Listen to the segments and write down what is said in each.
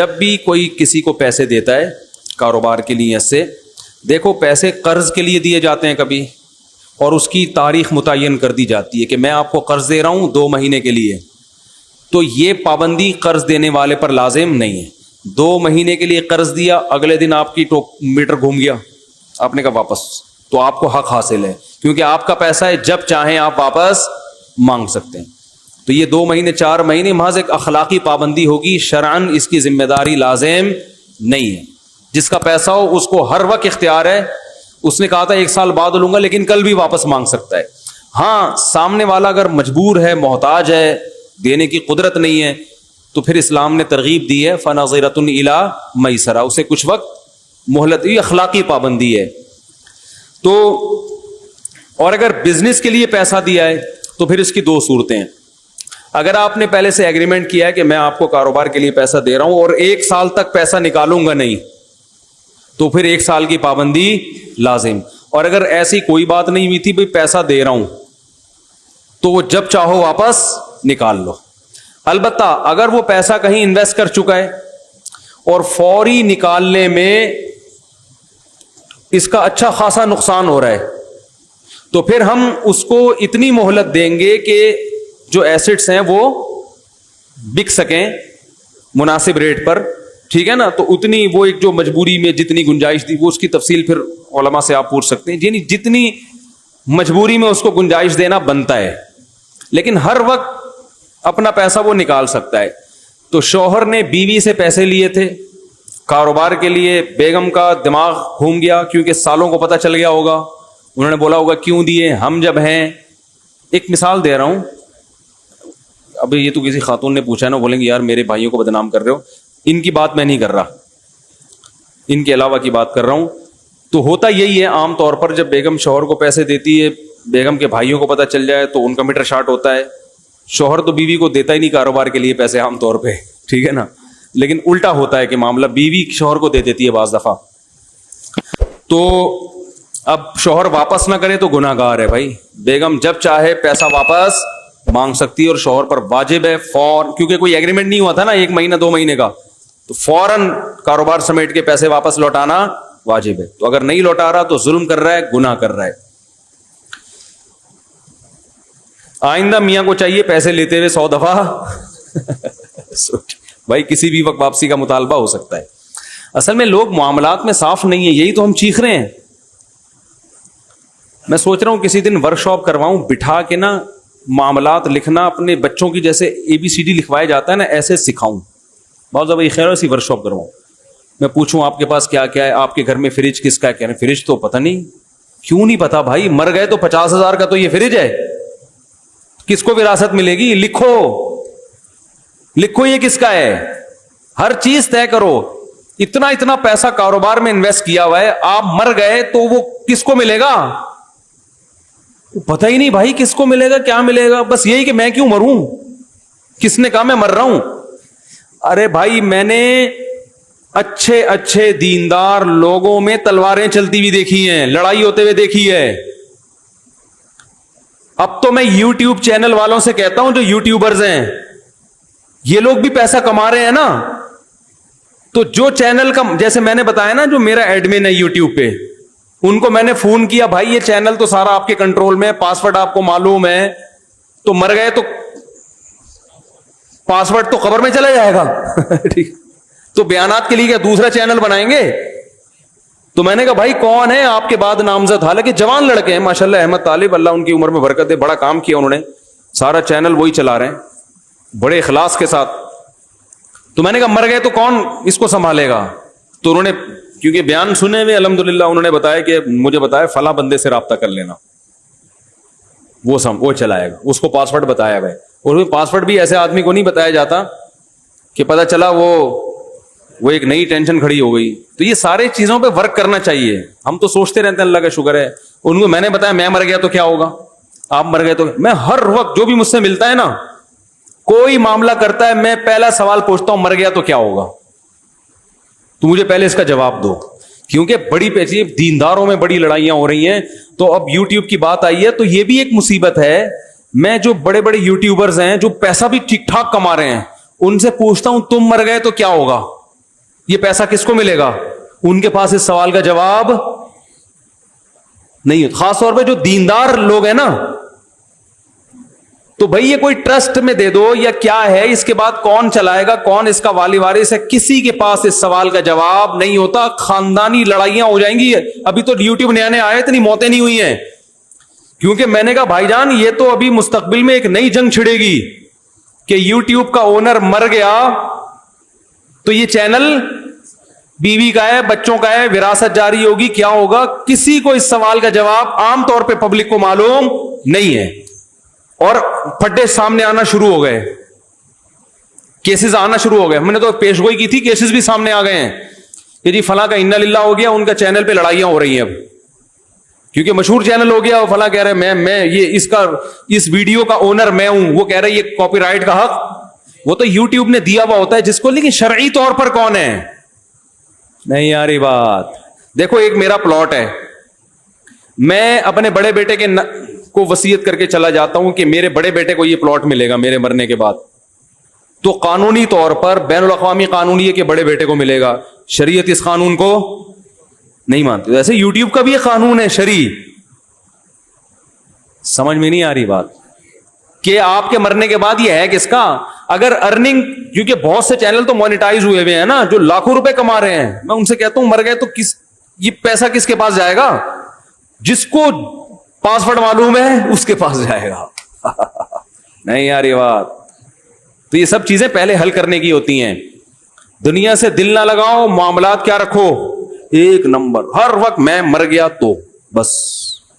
جب بھی کوئی کسی کو پیسے دیتا ہے کاروبار کی نیت سے، دیکھو پیسے قرض کے لیے دیے جاتے ہیں کبھی، اور اس کی تاریخ متعین کر دی جاتی ہے کہ میں آپ کو قرض دے رہا ہوں 2 مہینے کے لیے، تو یہ پابندی قرض دینے والے پر لازم نہیں ہے۔ 2 مہینے کے لیے قرض دیا، اگلے دن آپ کی میٹر گھوم گیا، آپ نے کہا واپس، تو آپ کو حق حاصل ہے کیونکہ آپ کا پیسہ ہے، جب چاہیں آپ واپس مانگ سکتے ہیں۔ تو یہ 2 مہینے 4 مہینے محض ایک اخلاقی پابندی ہوگی، شرعاً اس کی ذمہ داری لازم نہیں ہے۔ جس کا پیسہ ہو اس کو ہر وقت اختیار ہے، اس نے کہا تھا 1 سال بعد لوں گا لیکن کل بھی واپس مانگ سکتا ہے۔ ہاں سامنے والا اگر مجبور ہے، محتاج ہے، دینے کی قدرت نہیں ہے، تو پھر اسلام نے ترغیب دی ہے فَنَظِرَةٌ إِلَىٰ مَيْسَرَةٍ، اسے کچھ وقت مہلت، یہ اخلاقی پابندی ہے۔ تو اور اگر بزنس کے لیے پیسہ دیا ہے تو پھر اس کی 2 صورتیں ہیں۔ اگر آپ نے پہلے سے ایگریمنٹ کیا ہے کہ میں آپ کو کاروبار کے لیے پیسہ دے رہا ہوں اور 1 سال تک پیسہ نکالوں گا نہیں، تو پھر 1 سال کی پابندی لازم۔ اور اگر ایسی کوئی بات نہیں ہوئی تھی بھائی پیسہ دے رہا ہوں تو وہ جب چاہو واپس نکال لو۔ البتہ اگر وہ پیسہ کہیں انویسٹ کر چکا ہے اور فوری نکالنے میں اس کا اچھا خاصا نقصان ہو رہا ہے، تو پھر ہم اس کو اتنی مہلت دیں گے کہ جو ایسٹس ہیں وہ بک سکیں مناسب ریٹ پر، ٹھیک ہے نا؟ تو اتنی وہ ایک جو مجبوری میں جتنی گنجائش تھی، وہ اس کی تفصیل پھر علماء سے آپ پوچھ سکتے ہیں، یعنی جتنی مجبوری میں اس کو گنجائش دینا بنتا ہے، لیکن ہر وقت اپنا پیسہ وہ نکال سکتا ہے۔ تو شوہر نے بیوی سے پیسے لیے تھے کاروبار کے لیے، بیگم کا دماغ گھوم گیا کیونکہ سالوں کو پتہ چل گیا ہوگا، انہوں نے بولا ہوگا کیوں دیے، ہم جب ہیں۔ ایک مثال دے رہا ہوں، ابھی یہ تو کسی خاتون نے پوچھا ہے نا، بولیں گے یار میرے بھائیوں کو بدنام کر رہے ہو، ان کی بات میں نہیں کر رہا، ان کے علاوہ کی بات کر رہا ہوں۔ تو ہوتا یہی ہے عام طور پر، جب بیگم شوہر کو پیسے دیتی ہے، بیگم کے بھائیوں کو پتہ چل جائے تو ان کا میٹر شارٹ ہوتا ہے۔ شوہر تو بیوی کو دیتا ہی نہیں کاروبار کے لیے پیسے عام طور پہ، ٹھیک ہے نا؟ لیکن الٹا ہوتا ہے کہ معاملہ بیوی شوہر کو دے دیتی ہے بعض دفعہ۔ تو اب شوہر واپس نہ کرے تو گناہ گار ہے بھائی، بیگم جب چاہے پیسہ واپس مانگ سکتی ہے، اور شوہر پر واجب ہے کیونکہ کوئی ایگریمنٹ نہیں ہوا تھا نا 1 مہینہ 2 مہینے کا، تو فوراً کاروبار سمیٹ کے پیسے واپس لوٹانا واجب ہے۔ تو اگر نہیں لوٹا رہا تو ظلم کر رہا ہے، گناہ کر رہا ہے۔ آئندہ میاں کو چاہیے پیسے لیتے ہوئے 100 دفعہ بھائی کسی بھی وقت واپسی کا مطالبہ ہو سکتا ہے۔ اصل میں لوگ معاملات میں صاف نہیں ہیں، یہی تو ہم چیخ رہے ہیں۔ میں سوچ رہا ہوں کسی دن ورک شاپ کرواؤں، بٹھا کے نا معاملات لکھنا اپنے بچوں کی جیسے ABCD لکھوایا جاتا ہے نا، ایسے سکھاؤں۔ بہت زیادہ خیر ایسی ورک شاپ کرواؤں، میں پوچھوں آپ کے پاس کیا کیا ہے، آپ کے گھر میں فریج کس کا ہے، کہہ رہے ہیں فریج تو پتہ نہیں۔ کیوں نہیں پتا بھائی؟ مر گئے تو 50,000 کا تو یہ فریج ہے، کس کو وراثت ملے گی؟ لکھو لکھو یہ کس کا ہے، ہر چیز طے کرو۔ اتنا پیسہ کاروبار میں انویسٹ کیا ہوا ہے، آپ مر گئے تو وہ کس کو ملے گا؟ پتہ ہی نہیں بھائی کس کو ملے گا، کیا ملے گا، بس یہی کہ میں کیوں مروں، کس نے کہا میں مر رہا ہوں؟ ارے بھائی میں نے اچھے دیندار لوگوں میں تلواریں چلتی ہوئی دیکھی ہیں، لڑائی ہوتے ہوئے دیکھی ہے۔ اب تو میں YouTube چینل والوں سے کہتا ہوں جو یوٹیوبرز ہیں، یہ لوگ بھی پیسہ کما رہے ہیں نا، تو جو چینل کا جیسے میں نے بتایا نا، جو میرا ایڈمن ہے YouTube پہ، ان کو میں نے فون کیا، بھائی یہ چینل تو سارا آپ کے کنٹرول میں، پاسورڈ آپ کو معلوم ہے، تو مر گئے تو پاسورڈ تو قبر میں چلا جائے گا ٹھیک، تو بیانات کے لیے کیا دوسرا چینل بنائیں گے؟ تو میں نے کہا بھائی کون ہے آپ کے بعد نامزد؟ حالانکہ جوان لڑکے ہیں ماشاءاللہ، احمد طالب، اللہ ان کی عمر میں برکت دے، بڑا کام کیا انہوں نے، سارا چینل وہی چلا رہے ہیں بڑے اخلاص کے ساتھ۔ تو میں نے کہا مر گئے تو کون اس کو سنبھالے گا؟ تو انہوں نے کیونکہ بیان سنے ہوئے الحمدللہ، انہوں نے بتایا کہ مجھے بتایا فلاں بندے سے رابطہ کر لینا، وہ چلائے گا، اس کو پاسورڈ بتایا گیا، اور پاسورڈ بھی ایسے آدمی کو نہیں بتایا جاتا کہ پتہ چلا وہ ایک نئی ٹینشن کھڑی ہو گئی۔ تو یہ سارے چیزوں پہ ورک کرنا چاہیے، ہم تو سوچتے رہتے ہیں اللہ کا شکر ہے۔ ان کو میں نے بتایا میں مر گیا تو کیا ہوگا، آپ مر گئے تو، میں ہر وقت جو بھی مجھ سے ملتا ہے نا، کوئی معاملہ کرتا ہے، میں پہلا سوال پوچھتا ہوں مر گیا تو کیا ہوگا، تو مجھے پہلے اس کا جواب دو، کیونکہ بڑی پیچیدہ دینداروں میں بڑی لڑائیاں ہو رہی ہیں۔ تو اب YouTube کی بات آئی ہے تو یہ بھی ایک مصیبت ہے۔ میں جو بڑے یوٹیوبرز ہیں جو پیسہ بھی ٹھیک ٹھاک کما رہے ہیں، ان سے پوچھتا ہوں تم مر گئے تو کیا ہوگا، یہ پیسہ کس کو ملے گا؟ ان کے پاس اس سوال کا جواب نہیں. خاص طور پہ جو دیندار لوگ ہیں نا, تو بھائی یہ کوئی ٹرسٹ میں دے دو یا کیا ہے, اس کے بعد کون چلائے گا, کون اس کا والی وارث ہے, کسی کے پاس اس سوال کا جواب نہیں ہوتا. خاندانی لڑائیاں ہو جائیں گی. ابھی تو یوٹیوب نیا نیا آیا, اتنی موتیں نہیں ہوئی ہیں, کیونکہ میں نے کہا بھائی جان یہ تو ابھی مستقبل میں ایک نئی جنگ چھڑے گی کہ یوٹیوب کا اونر مر گیا تو یہ چینل بیوی کا ہے, بچوں کا ہے, وراثت جاری ہوگی, کیا ہوگا؟ کسی کو اس سوال کا جواب عام طور پہ پبلک کو معلوم نہیں ہے. اور پھڈے سامنے آنا شروع ہو گئے, کیسز آنا شروع ہو گئے. میں نے تو پیش گوئی کی تھی, کیسز بھی سامنے آ گئے ہیں کہ جی فلاں کا انا للہ ہو گیا, ان کا چینل پہ لڑائیاں ہو رہی ہیں اب, کیونکہ مشہور چینل ہو گیا. اور فلاں کہہ رہے میں یہ اس ویڈیو کا اونر میں ہوں, وہ کہہ رہے یہ کاپی رائٹ کا حق وہ تو یوٹیوب نے دیا ہوا ہوتا ہے جس کو, لیکن شرعی طور پر کون ہے؟ نہیں یار یہ بات. دیکھو ایک میرا پلاٹ ہے, میں اپنے بڑے بیٹے کے کو وصیت کر کے چلا جاتا ہوں کہ میرے بڑے بیٹے کو یہ پلاٹ ملے گا میرے مرنے کے بعد, تو قانونی طور پر بین الاقوامی قانون یہ کہ بڑے بیٹے کو ملے گا. شریعت اس قانون کو نہیں مانتی. ویسے یوٹیوب کا بھی ایک قانون ہے شرعی. سمجھ میں نہیں آ رہی بات کہ آپ کے مرنے کے بعد یہ ہے کس کا؟ اگر ارننگ, کیونکہ بہت سے چینل تو مونیٹائز ہوئے ہوئے ہیں نا, جو لاکھوں روپے کما رہے ہیں, میں ان سے کہتا ہوں مر گئے تو یہ پیسہ کس کے پاس جائے گا؟ جس کو پاسورڈ معلوم ہے اس کے پاس جائے گا. نہیں یار یہ بات. تو یہ سب چیزیں پہلے حل کرنے کی ہوتی ہیں. دنیا سے دل نہ لگاؤ, معاملات کیا رکھو ایک نمبر. ہر وقت میں مر گیا تو بس.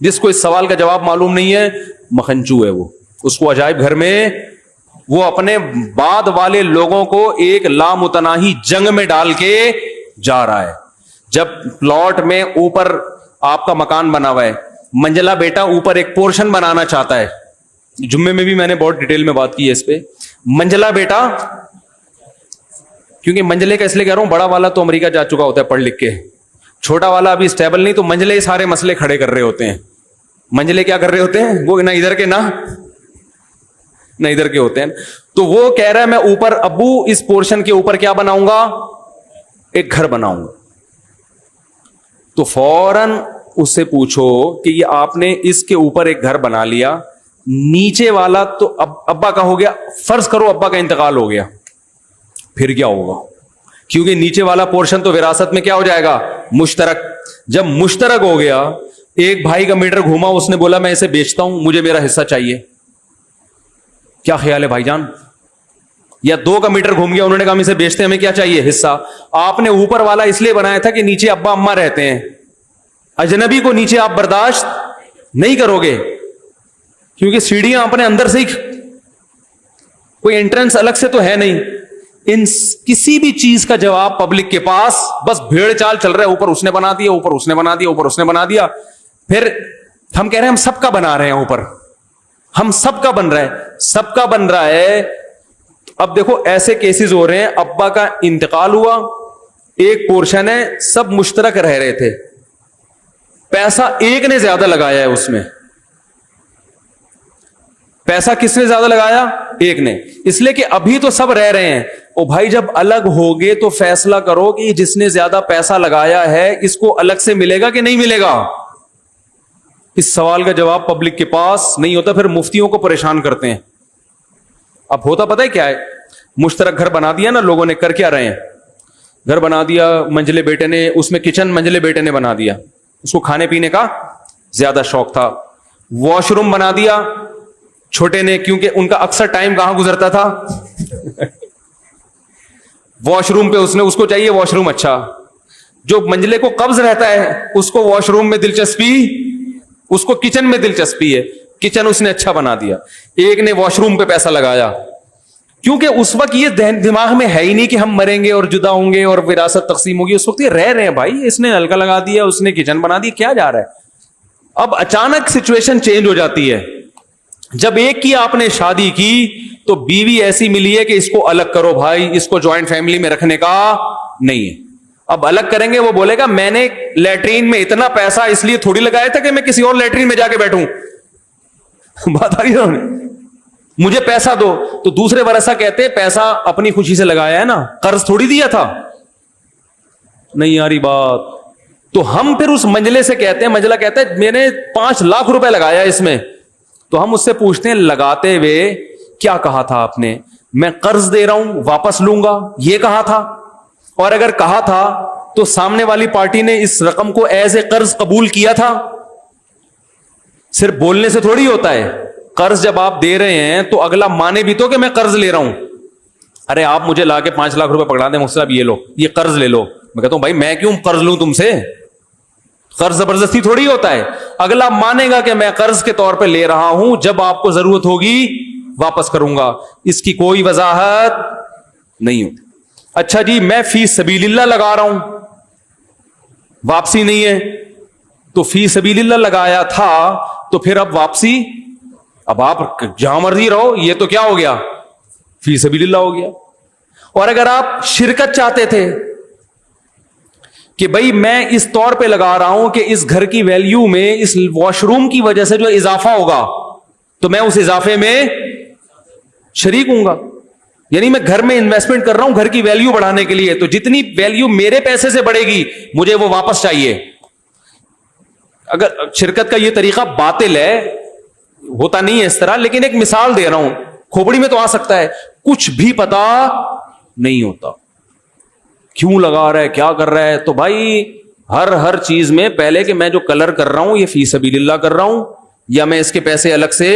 جس کو اس سوال کا جواب معلوم نہیں ہے مکھنچو ہے وہ, اس کو عجائب گھر میں وہ اپنے بعد والے لوگوں کو ایک لامتناہی جنگ میں ڈال کے جا رہا ہے. جب پلاٹ میں اوپر آپ کا مکان بنا ہوا ہے, منجلا بیٹا اوپر ایک پورشن بنانا چاہتا ہے, جمعے میں بھی میں نے بہت ڈیٹیل میں بات کی ہے اس پہ. منجلا بیٹا, کیونکہ منجلے کا اس لیے کہہ رہا ہوں, بڑا والا تو امریکہ جا چکا ہوتا ہے پڑھ لکھ کے, چھوٹا والا ابھی اسٹیبل نہیں, تو منجلے سارے مسئلے کھڑے کر رہے ہوتے ہیں. منجلے کیا کر رہے ہوتے ہیں, وہ نہ ادھر کے نہ ادھر کے ہوتے ہیں. تو وہ کہہ رہا ہے میں اوپر ابو اس پورشن کے اوپر کیا بناؤں گا, ایک گھر بناؤں گا. تو فوراً اس سے پوچھو کہ یہ آپ نے اس کے اوپر ایک گھر بنا لیا, نیچے والا تو ابا کا ہو گیا, فرض کرو ابا کا انتقال ہو گیا, پھر کیا ہوگا؟ کیونکہ نیچے والا پورشن تو وراثت میں کیا ہو جائے گا, مشترک. جب مشترک ہو گیا, ایک بھائی کا میٹر گھوما, اس نے بولا میں اسے بیچتا ہوں, مجھے میرا حصہ چاہیے. کیا خیال ہے بھائی جان؟ یا دو کا میٹر گھوم گیا, انہوں نے کہا ہم اسے بیچتے ہیں, ہمیں کیا چاہیے, حصہ. آپ نے اوپر والا اس لیے بنایا تھا کہ نیچے ابا اما رہتے ہیں, اجنبی کو نیچے آپ برداشت نہیں کرو گے, کیونکہ سیڑھیاں اپنے اندر سے ہی, کوئی انٹرنس الگ سے تو ہے نہیں. ان کسی بھی چیز کا جواب پبلک کے پاس بس بھیڑ چال چل رہا ہے, اوپر اس نے بنا دیا, اوپر اس نے بنا دیا, اوپر اس نے بنا دیا. پھر ہم کہہ رہے ہیں ہم سب کا بنا رہے ہیں, اوپر ہم سب کا بن رہا ہے, سب کا بن رہا ہے. اب دیکھو ایسے کیسز ہو رہے ہیں, ابا کا انتقال ہوا, ایک پورشن ہے, سب مشترک رہ رہے تھے, پیسہ ایک نے زیادہ لگایا ہے اس میں. پیسہ کس نے زیادہ لگایا؟ ایک نے. اس لیے کہ ابھی تو سب رہ رہے ہیں, او بھائی جب الگ ہوگے تو فیصلہ کرو کہ جس نے زیادہ پیسہ لگایا ہے اس کو الگ سے ملے گا کہ نہیں ملے گا. اس سوال کا جواب پبلک کے پاس نہیں ہوتا, پھر مفتیوں کو پریشان کرتے ہیں. اب ہوتا پتہ ہے کیا ہے, مشترک گھر بنا دیا نا لوگوں نے, کر کیا رہے ہیں, گھر بنا دیا منجلے بیٹے نے, اس میں کچن منجلے بیٹے نے بنا دیا, اس کو کھانے پینے کا زیادہ شوق تھا. واش روم بنا دیا چھوٹے نے, کیونکہ ان کا اکثر ٹائم کہاں گزرتا تھا, واش روم پہ. اس کو چاہیے واش روم اچھا. جو منجلے کو قبض رہتا ہے اس کو واش روم میں دلچسپی, اس کو کچن میں دلچسپی ہے, کچن اس نے اچھا بنا دیا. ایک نے واش روم پہ پیسہ لگایا, کیونکہ اس وقت یہ دماغ میں ہے ہی نہیں کہ ہم مریں گے اور جدا ہوں گے اور وراثت تقسیم ہوگی. اس وقت یہ رہ رہے ہیں بھائی, اس نے نلکا لگا دیا, اس نے کچن بنا دیا, کیا جا رہا ہے. اب اچانک سچویشن چینج ہو جاتی ہے. جب ایک کی آپ نے شادی کی تو بیوی ایسی ملی ہے کہ اس کو الگ کرو بھائی, اس کو جوائنٹ فیملی میں رکھنے کا نہیں ہے. اب الگ کریں گے, وہ بولے گا میں نے لیٹرین میں اتنا پیسہ اس لیے تھوڑی لگایا تھا کہ میں کسی اور لیٹرین میں جا کے بیٹھوں. بات آ رہی ہے, مجھے پیسہ دو. تو دوسرے ورثہ کہتے ہیں پیسہ اپنی خوشی سے لگایا ہے نا, قرض تھوڑی دیا تھا. نہیں آ رہی بات. تو ہم پھر اس منجلے سے کہتے ہیں, منجلہ کہتا ہے میں نے 5 لاکھ روپے لگایا اس میں, تو ہم اس سے پوچھتے ہیں لگاتے ہوئے کیا کہا تھا آپ نے؟ میں قرض دے رہا ہوں واپس لوں گا, یہ کہا تھا؟ اور اگر کہا تھا تو سامنے والی پارٹی نے اس رقم کو ایز اے قرض قبول کیا تھا؟ صرف بولنے سے تھوڑی ہوتا ہے. قرض جب آپ دے رہے ہیں تو اگلا مانے بھی تو کہ میں قرض لے رہا ہوں. ارے آپ مجھے لا کے 5 لاکھ روپے پکڑا دیں مجھ سے, اب یہ لو, یہ قرض لے لو, میں کہتا ہوں بھائی میں کیوں قرض لوں تم سے؟ قرض زبردستی تھوڑی ہوتا ہے. اگلا مانے گا کہ میں قرض کے طور پہ لے رہا ہوں, جب آپ کو ضرورت ہوگی واپس کروں گا. اس کی کوئی وضاحت نہیں ہوتی. اچھا جی میں فی سبیل اللہ لگا رہا ہوں, واپسی نہیں ہے, تو فی سبیل اللہ لگایا تھا تو پھر اب واپسی, اب آپ جہاں مرضی رہو, یہ تو کیا ہو گیا؟ فی سبیل اللہ ہو گیا. اور اگر آپ شرکت چاہتے تھے کہ بھائی میں اس طور پہ لگا رہا ہوں کہ اس گھر کی ویلیو میں اس واش روم کی وجہ سے جو اضافہ ہوگا تو میں اس اضافے میں شریک ہوں گا, یعنی میں گھر میں انویسٹمنٹ کر رہا ہوں گھر کی ویلیو بڑھانے کے لیے, تو جتنی ویلیو میرے پیسے سے بڑھے گی مجھے وہ واپس چاہیے. اگر شرکت کا یہ طریقہ باطل ہے, ہوتا نہیں ہے اس طرح, لیکن ایک مثال دے رہا ہوں, کھوپڑی میں تو آ سکتا ہے. کچھ بھی پتا نہیں ہوتا کیوں لگا رہا ہے, کیا کر رہا ہے. تو بھائی ہر چیز میں پہلے کہ میں جو کلر کر رہا ہوں یہ فی سبیل اللہ کر رہا ہوں یا میں اس کے پیسے الگ سے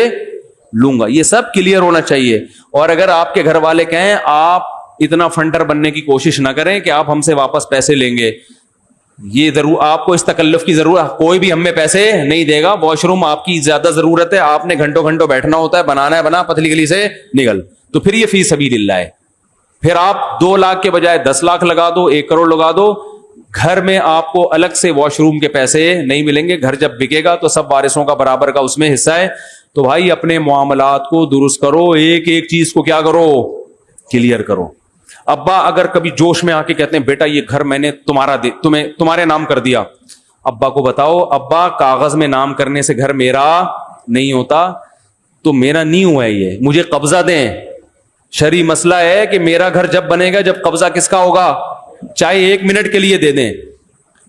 لوں گا, یہ سب کلیئر ہونا چاہیے. اور اگر آپ کے گھر والے کہیں آپ اتنا فنڈر بننے کی کوشش نہ کریں کہ آپ ہم سے واپس پیسے لیں گے, یہ ضرور آپ کو اس تکلف کی ضرورت, کوئی بھی ہمیں پیسے نہیں دے گا. واش روم آپ کی زیادہ ضرورت ہے, آپ نے گھنٹوں گھنٹوں بیٹھنا ہوتا ہے, بنانا ہے بنا, پتلی گلی سے نکل, تو پھر یہ فی سبیل اللہ ہے. پھر آپ 2 لاکھ کے بجائے 10 لاکھ لگا دو, 1 کروڑ لگا دو, گھر میں آپ کو الگ سے واش روم کے پیسے نہیں ملیں گے. گھر جب بکے گا تو سب وارثوں کا برابر کا اس میں حصہ ہے. تو بھائی اپنے معاملات کو درست کرو, ایک ایک چیز کو کیا کرو, کلیئر کرو. ابا اگر کبھی جوش میں آ کے کہتے ہیں بیٹا یہ گھر میں نے تمہارے نام کر دیا, ابا کو بتاؤ ابا کاغذ میں نام کرنے سے گھر میرا نہیں ہوتا, تو میرا نہیں ہوا ہے, یہ مجھے قبضہ دیں. شرعی مسئلہ ہے کہ میرا گھر جب بنے گا جب قبضہ کس کا ہوگا, چاہے 1 منٹ کے لیے دے دیں.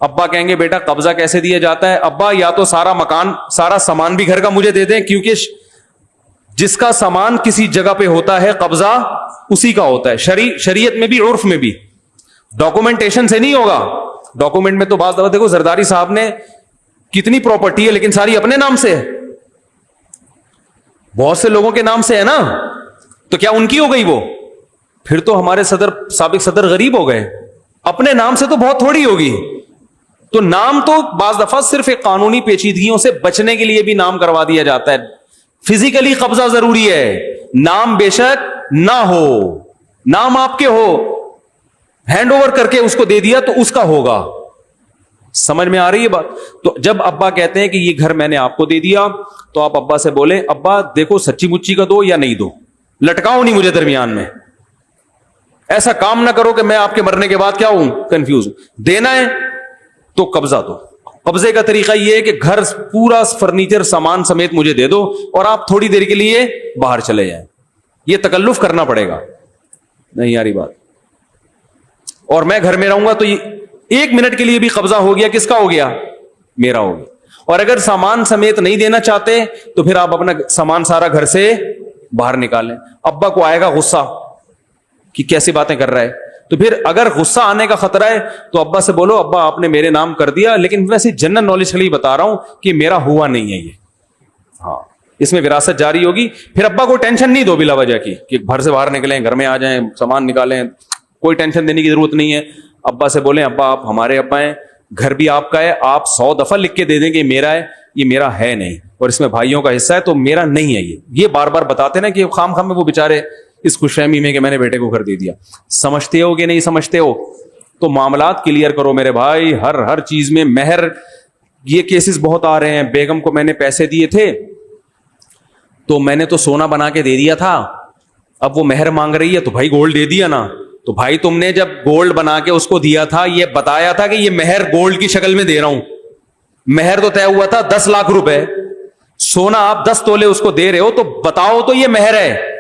ابا کہیں گے بیٹا قبضہ کیسے دیا جاتا ہے؟ ابا یا تو سارا مکان سارا سامان بھی گھر کا مجھے دے دیں, کیونکہ جس کا سامان کسی جگہ پہ ہوتا ہے قبضہ اسی کا ہوتا ہے. شریعت میں بھی عرف میں بھی ڈاکومنٹیشن سے نہیں ہوگا. ڈاکومنٹ میں تو بعض دفعہ دیکھو زرداری صاحب نے کتنی پراپرٹی ہے لیکن ساری اپنے نام سے ہے, بہت سے لوگوں کے نام سے ہے نا, تو کیا ان کی ہو گئی وہ؟ پھر تو ہمارے سابق صدر غریب ہو گئے. اپنے نام سے تو بہت تھوڑی ہوگی. تو نام تو بعض دفعہ صرف ایک قانونی پیچیدگیوں سے بچنے کے لیے بھی نام کروا دیا جاتا ہے. فزیکلی قبضہ ضروری ہے, نام بے شک نہ ہو, نام آپ کے ہو, ہینڈ اوور کر کے اس کو دے دیا تو اس کا ہوگا. سمجھ میں آ رہی ہے بات؟ تو جب ابا کہتے ہیں کہ یہ گھر میں نے آپ کو دے دیا تو آپ ابا سے بولیں ابا دیکھو سچی مچی کا دو یا نہیں دو, لٹکاؤ نہیں مجھے درمیان میں. ایسا کام نہ کرو کہ میں آپ کے مرنے کے بعد کیا ہوں, کنفیوز ہوں. دینا ہے تو قبضہ دو. قبضے کا طریقہ یہ ہے کہ گھر پورا فرنیچر سامان سمیت مجھے دے دو اور آپ تھوڑی دیر کے لیے باہر چلے جائیں. یہ تکلف کرنا پڑے گا, نہیں یاری بات. اور میں گھر میں رہوں گا تو یہ 1 منٹ کے لیے بھی قبضہ ہو گیا, کس کا ہو گیا؟ میرا ہو گیا. اور اگر سامان سمیت نہیں دینا چاہتے تو پھر آپ اپنا سامان سارا گھر سے باہر نکالیں. ابا کو آئے گا غصہ کہ کیسی باتیں کر رہا ہے, تو پھر اگر غصہ آنے کا خطرہ ہے تو ابا سے بولو ابا آپ نے میرے نام کر دیا لیکن ویسے جنرل نالج کے لیے بتا رہا ہوں کہ میرا ہوا نہیں ہے یہ, ہاں اس میں وراثت جاری ہوگی. پھر ابا کو ٹینشن نہیں دو بلا وجہ کی کہ گھر سے باہر نکلیں, گھر میں آ جائیں, سامان نکالیں, کوئی ٹینشن دینے کی ضرورت نہیں ہے. ابا سے بولیں ابا آپ ہمارے ابا ہیں, گھر بھی آپ کا ہے, آپ 100 دفعہ لکھ کے دے دیں کہ میرا ہے, یہ میرا ہے نہیں, اور اس میں بھائیوں کا حصہ ہے تو میرا نہیں ہے. یہ بار بار بتاتے نا کہ خام خام میں وہ بےچارے اس خوش فہمی میں کہ میں نے بیٹے کو گھر دے دیا. سمجھتے ہو کہ نہیں سمجھتے ہو؟ تو معاملات کلیئر کرو میرے بھائی. ہر چیز میں مہر, یہ کیسز بہت آ رہے ہیں. بیگم کو میں نے پیسے دیے تھے تو میں نے تو سونا بنا کے دے دیا تھا, اب وہ مہر مانگ رہی ہے تو بھائی گولڈ دے دیا نا. تو بھائی تم نے جب گولڈ بنا کے اس کو دیا تھا یہ بتایا تھا کہ یہ مہر گولڈ کی شکل میں دے رہا ہوں. مہر تو طے ہوا تھا 10 لاکھ روپے, سونا آپ 10 تولے اس کو دے رہے ہو تو بتاؤ تو یہ مہر ہے.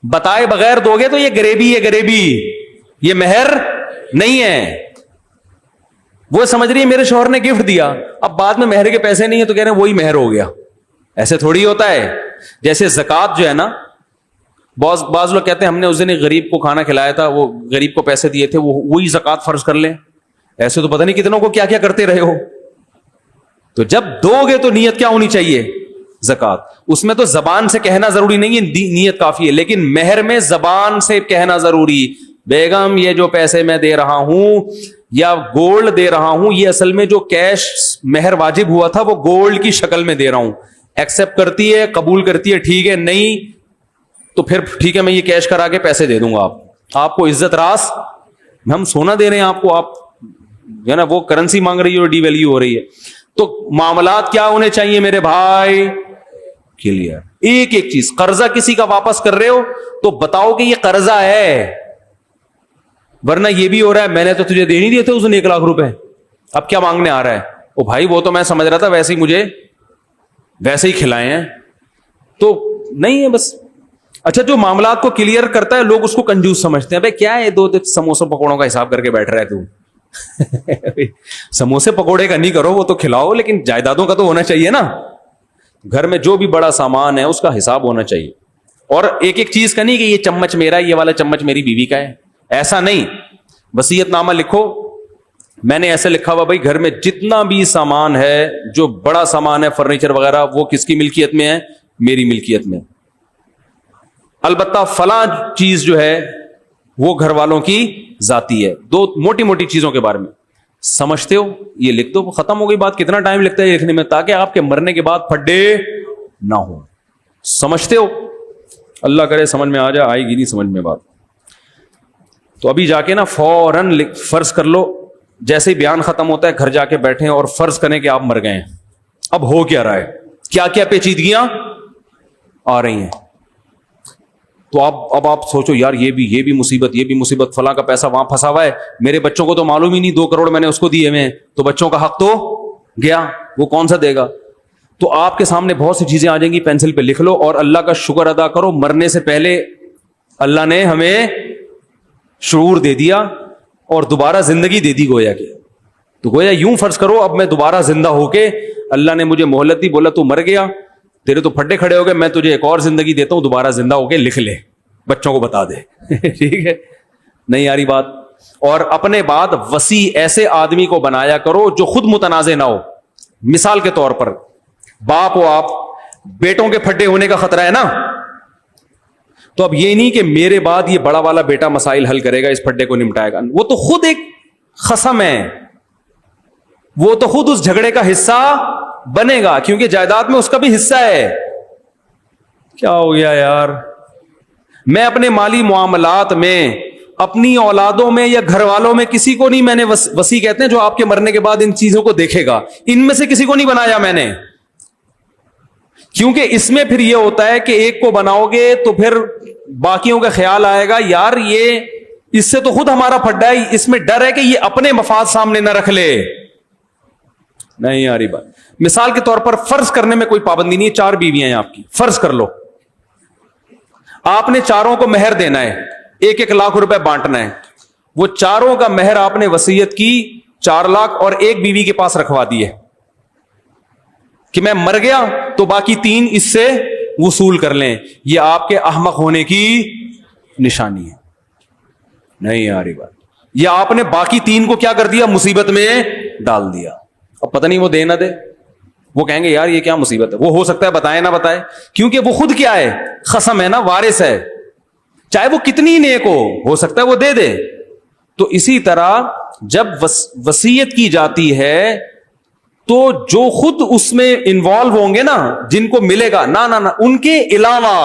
بتائے بغیر دو گے تو یہ گریبی ہے, گریبی, یہ مہر نہیں ہے. وہ سمجھ رہی ہے میرے شوہر نے گفٹ دیا, اب بعد میں مہر کے پیسے نہیں ہے تو کہہ رہے ہیں وہی مہر ہو گیا. ایسے تھوڑی ہوتا ہے. جیسے زکوٰۃ جو ہے نا, بعض لوگ کہتے ہیں ہم نے اس دن ایک غریب کو کھانا کھلایا تھا, وہ غریب کو پیسے دیے تھے, وہی زکوٰۃ فرض کر لیں. ایسے تو پتہ نہیں کتنوں کو کیا کیا کرتے رہے ہو. تو جب دو گے تو نیت کیا ہونی چاہیے؟ زکوٰۃ. اس میں تو زبان سے کہنا ضروری نہیں ہے, نیت کافی ہے, لیکن مہر میں زبان سے کہنا ضروری. بیگم یہ جو پیسے میں دے رہا ہوں یا گولڈ دے رہا ہوں, یہ اصل میں جو کیش مہر واجب ہوا تھا وہ گولڈ کی شکل میں دے رہا ہوں. ایکسپٹ کرتی ہے, قبول کرتی ہے, ٹھیک ہے, نہیں تو پھر ٹھیک ہے میں یہ کیش کرا کے پیسے دے دوں گا. آپ کو عزت راس, ہم سونا دے رہے ہیں آپ کو, آپ جو نا وہ کرنسی مانگ رہی ہے اور ڈی ویلیو ہو رہی ہے. تو معاملات کیا ہونے چاہیے میرے بھائی؟ کلیئر. ایک ایک چیز, قرضہ کسی کا واپس کر رہے ہو تو بتاؤ کہ یہ قرضہ ہے, ورنہ یہ بھی ہو رہا ہے میں نے تو تجھے دے نہیں دیے تھے اس نے 1 لاکھ روپے, اب کیا مانگنے آ رہا ہے؟ او بھائی وہ تو میں سمجھ رہا تھا ویسے ہی مجھے ویسے ہی کھلائے ہیں. تو نہیں ہے بس. اچھا جو معاملات کو کلیئر کرتا ہے لوگ اس کو کنجوس سمجھتے ہیں. بھائی کیا ہے 2 سموسے پکوڑوں کا حساب کر کے بیٹھ رہا ہے تو سموسے پکوڑے کا نہیں کرو, وہ تو کھلاؤ, لیکن جائیدادوں کا تو ہونا چاہیے نا. گھر میں جو بھی بڑا سامان ہے اس کا حساب ہونا چاہیے. اور ایک ایک چیز کا نہیں کہ یہ چمچ میرا, یہ والا چمچ میری بیوی کا ہے, ایسا نہیں. وصیت نامہ لکھو, میں نے ایسے لکھا ہوا بھائی گھر میں جتنا بھی سامان ہے, جو بڑا سامان ہے فرنیچر وغیرہ, وہ کس کی ملکیت میں ہے؟ میری ملکیت میں. البتہ فلاں چیز جو ہے وہ گھر والوں کی ذاتی ہے. 2 موٹی موٹی چیزوں کے بارے میں سمجھتے ہو, یہ لکھ دو, ختم ہو گئی بات. کتنا ٹائم لگتا ہے لکھنے میں تاکہ آپ کے مرنے کے بعد پھڈے نہ ہو. سمجھتے ہو؟ اللہ کرے سمجھ میں آ جائے, آئے گی نہیں سمجھ میں بات. تو ابھی جا کے نا فوراً فرض کر لو, جیسے ہی بیان ختم ہوتا ہے گھر جا کے بیٹھیں اور فرض کریں کہ آپ مر گئے ہیں. اب ہو کیا رہا ہے, کیا کیا پیچیدگیاں آ رہی ہیں. تو اب آپ سوچو یار یہ بھی مصیبت, فلاں کا پیسہ وہاں پھنسا ہوا ہے, میرے بچوں کو تو معلوم ہی نہیں 2 کروڑ میں نے اس کو دیے ہوئے ہیں, تو بچوں کا حق تو گیا, وہ کون سا دے گا. تو آپ کے سامنے بہت سی چیزیں آ جائیں گی, پینسل پہ لکھ لو اور اللہ کا شکر ادا کرو, مرنے سے پہلے اللہ نے ہمیں شعور دے دیا اور دوبارہ زندگی دے دی گویا کہ. تو گویا یوں فرض کرو اب میں دوبارہ زندہ ہو کے, اللہ نے مجھے مہلت دی, بولا تو مر گیا, تیرے تو پھڈے کھڑے ہو گئے, میں تجھے ایک اور زندگی دیتا ہوں, دوبارہ زندہ ہو کے لکھ لے, بچوں کو بتا دے. ٹھیک ہے, نہیں آ رہی بات. اور اپنے بعد وسیع ایسے آدمی کو بنایا کرو جو خود متنازع نہ ہو. مثال کے طور پر باپ ہو آپ, بیٹوں کے پھڈے ہونے کا خطرہ ہے نا, تو اب یہ نہیں کہ میرے بعد یہ بڑا والا بیٹا مسائل حل کرے گا, اس پھڈے کو نمٹائے گا. وہ تو خود ایک خصم ہے, وہ تو خود اس جھگڑے کا حصہ بنے گا, کیونکہ جائیداد میں اس کا بھی حصہ ہے. کیا ہو گیا یار, میں اپنے مالی معاملات میں اپنی اولادوں میں یا گھر والوں میں کسی کو نہیں, میں نے وسیع کہتے ہیں جو آپ کے مرنے کے بعد ان چیزوں کو دیکھے گا, ان میں سے کسی کو نہیں بنایا میں نے. کیونکہ اس میں پھر یہ ہوتا ہے کہ ایک کو بناؤ گے تو پھر باقیوں کا خیال آئے گا یار یہ اس سے تو خود ہمارا پھڈا ہے, اس میں ڈر ہے کہ یہ اپنے مفاد سامنے نہ رکھ لے. نہیں آ رہی بات. مثال کے طور پر فرض کرنے میں کوئی پابندی نہیں ہے, 4 بیویاں ہیں آپ کی, فرض کر لو آپ نے چاروں کو مہر دینا ہے, 1-1 لاکھ روپے بانٹنا ہے. وہ چاروں کا مہر آپ نے وصیت کی 4 لاکھ اور ایک بیوی کے پاس رکھوا دیے کہ میں مر گیا تو باقی 3 اس سے وصول کر لیں. یہ آپ کے احمق ہونے کی نشانی ہے. نہیں آ رہی بات. یہ آپ نے باقی 3 کو کیا کر دیا, مصیبت میں ڈال دیا. اب پتہ نہیں وہ دے نہ دے, وہ کہیں گے یار یہ کیا مصیبت ہے, وہ ہو سکتا ہے بتائے نہ بتائے, کیونکہ وہ خود کیا ہے, خصم ہے نا, وارث ہے, چاہے وہ کتنی نیک ہو سکتا ہے وہ دے دے. تو اسی طرح جب وصیت کی جاتی ہے تو جو خود اس میں انوالو ہوں گے نا, جن کو ملے گا, نہ ان کے علاوہ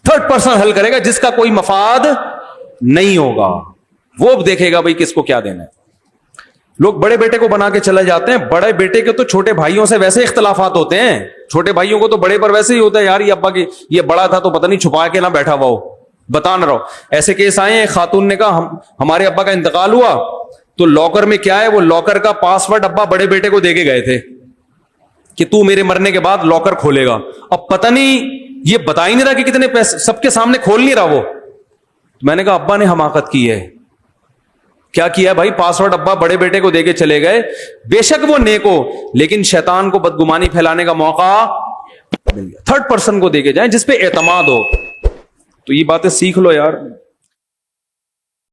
3rd پرسن حل کرے گا جس کا کوئی مفاد نہیں ہوگا, وہ دیکھے گا بھائی کس کو کیا دینا ہے. لوگ بڑے بیٹے کو بنا کے چلے جاتے ہیں, بڑے بیٹے کے تو چھوٹے بھائیوں سے ویسے اختلافات ہوتے ہیں, چھوٹے بھائیوں کو تو بڑے پر ویسے ہی ہوتا ہے, یار یہ ابا کی یہ بڑا تھا تو پتہ نہیں چھپا کے نہ بیٹھا ہوا ہو, بتا نہ رہو. ایسے کیس آئے ہیں, خاتون نے کہا ہمارے ابا کا انتقال ہوا تو لاکر میں کیا ہے, وہ لاکر کا پاسورڈ ابا بڑے بیٹے کو دے کے گئے تھے کہ تو میرے مرنے کے بعد لاکر کھولے گا. اب پتہ نہیں یہ بتا ہی نہیں رہا کہ کتنے پیسے, سب کے سامنے کھول نہیں رہا وہ. میں نے کہا ابا نے حماقت کی ہے, کیا کیا بھائی؟ پاسورڈ ابا بڑے بیٹے کو دے کے چلے گئے، بے شک وہ نیک ہو، لیکن شیطان کو بدگمانی پھیلانے کا موقع مل گیا۔ تھرڈ پرسن کو دے کے جائیں جس پہ اعتماد ہو۔ تو یہ باتیں سیکھ لو یار۔